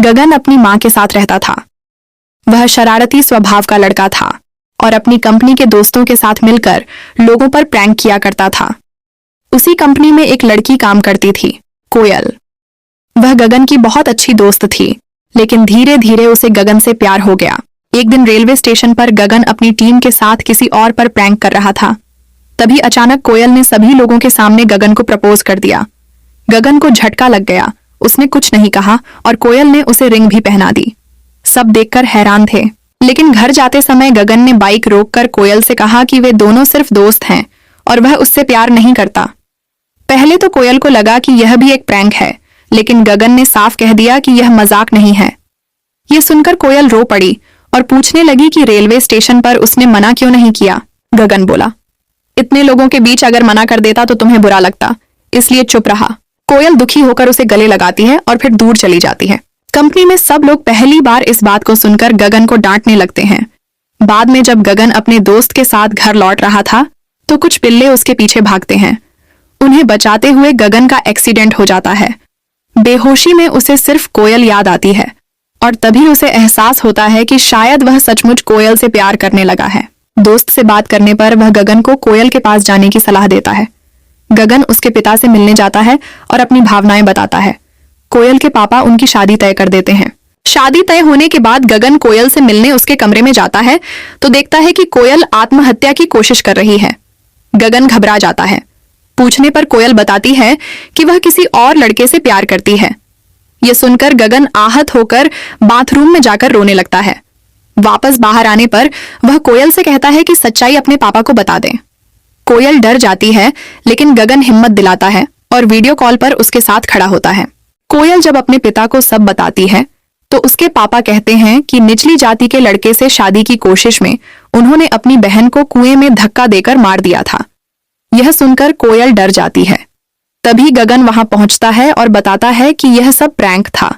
गगन अपनी मां के साथ रहता था। वह शरारती स्वभाव का लड़का था और अपनी कंपनी के दोस्तों के साथ मिलकर लोगों पर प्रैंक किया करता था। उसी कंपनी में एक लड़की काम करती थी, कोयल। वह गगन की बहुत अच्छी दोस्त थी, लेकिन धीरे धीरे उसे गगन से प्यार हो गया। एक दिन रेलवे स्टेशन पर गगन अपनी टीम के साथ किसी और पर प्रैंक कर रहा था। तभी अचानक कोयल ने सभी लोगों के सामने गगन को प्रपोज कर दिया। गगन को झटका लग गया। उसने कुछ नहीं कहा और कोयल ने उसे रिंग भी पहना दी। सब देखकर हैरान थे, लेकिन घर जाते समय गगन ने बाइक रोककर कोयल से कहा कि वे दोनों सिर्फ दोस्त हैं और वह उससे प्यार नहीं करता। पहले तो कोयल को लगा कि यह भी एक प्रैंक है, लेकिन गगन ने साफ कह दिया कि यह मजाक नहीं है। यह सुनकर कोयल रो पड़ी और पूछने लगी कि रेलवे स्टेशन पर उसने मना क्यों नहीं किया। गगन बोला, इतने लोगों के बीच अगर मना कर देता तो तुम्हें बुरा लगता, इसलिए चुप रहा। कोयल दुखी होकर उसे गले लगाती है और फिर दूर चली जाती है। कंपनी में सब लोग पहली बार इस बात को सुनकर गगन को डांटने लगते हैं। बाद में जब गगन अपने दोस्त के साथ घर लौट रहा था तो कुछ पिल्ले उसके पीछे भागते हैं। उन्हें बचाते हुए गगन का एक्सीडेंट हो जाता है। बेहोशी में उसे सिर्फ कोयल याद आती है और तभी उसे एहसास होता है कि शायद वह सचमुच कोयल से प्यार करने लगा है। दोस्त से बात करने पर वह गगन को कोयल के पास जाने की सलाह देता है। गगन उसके पिता से मिलने जाता है और अपनी भावनाएं बताता है। कोयल के पापा उनकी शादी तय कर देते हैं। शादी तय होने के बाद गगन कोयल से मिलने उसके कमरे में जाता है तो देखता है कि कोयल आत्महत्या की कोशिश कर रही है। गगन घबरा जाता है। पूछने पर कोयल बताती है कि वह किसी और लड़के से प्यार करती है। यह सुनकर गगन आहत होकर बाथरूम में जाकर रोने लगता है। वापस बाहर आने पर वह कोयल से कहता है कि सच्चाई अपने पापा को बता दें। कोयल डर जाती है, लेकिन गगन हिम्मत दिलाता है और वीडियो कॉल पर उसके साथ खड़ा होता है। कोयल जब अपने पिता को सब बताती है तो उसके पापा कहते हैं कि निचली जाति के लड़के से शादी की कोशिश में उन्होंने अपनी बहन को कुएं में धक्का देकर मार दिया था। यह सुनकर कोयल डर जाती है। तभी गगन वहां पहुंचता है और बताता है कि यह सब प्रैंक था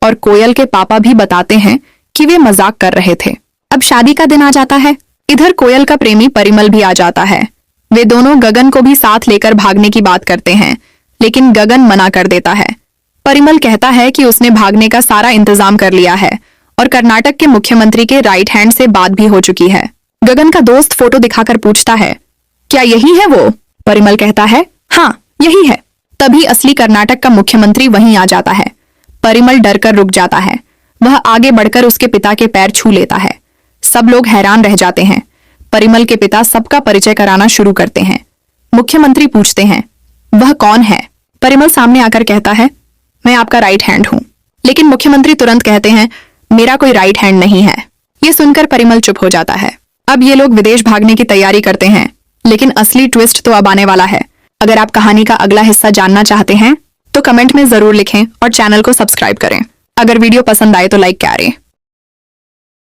और कोयल के पापा भी बताते हैं कि वे मजाक कर रहे थे। अब शादी का दिन आ जाता है। इधर कोयल का प्रेमी परिमल भी आ जाता है। वे दोनों गगन को भी साथ लेकर भागने की बात करते हैं, लेकिन गगन मना कर देता है। परिमल कहता है कि उसने भागने का सारा इंतजाम कर लिया है और कर्नाटक के मुख्यमंत्री के राइट हैंड से बात भी हो चुकी है। गगन का दोस्त फोटो दिखाकर पूछता है, क्या यही है वो? परिमल कहता है, हाँ यही है। तभी असली कर्नाटक का मुख्यमंत्री वहीं आ जाता है। परिमल डरकर रुक जाता है। वह आगे बढ़कर उसके पिता के पैर छू लेता है। सब लोग हैरान रह जाते हैं। परिमल के पिता सबका परिचय कराना शुरू करते हैं। मुख्यमंत्री पूछते हैं, वह कौन है? परिमल सामने आकर कहता है, मैं आपका राइट हैंड हूं। लेकिन मुख्यमंत्री तुरंत कहते हैं, मेरा कोई राइट हैंड नहीं है। ये सुनकर परिमल चुप हो जाता है। अब ये लोग विदेश भागने की तैयारी करते हैं, लेकिन असली ट्विस्ट तो अब आने वाला है। अगर आप कहानी का अगला हिस्सा जानना चाहते हैं तो कमेंट में जरूर लिखें और चैनल को सब्सक्राइब करें। अगर वीडियो पसंद आए तो लाइक करें।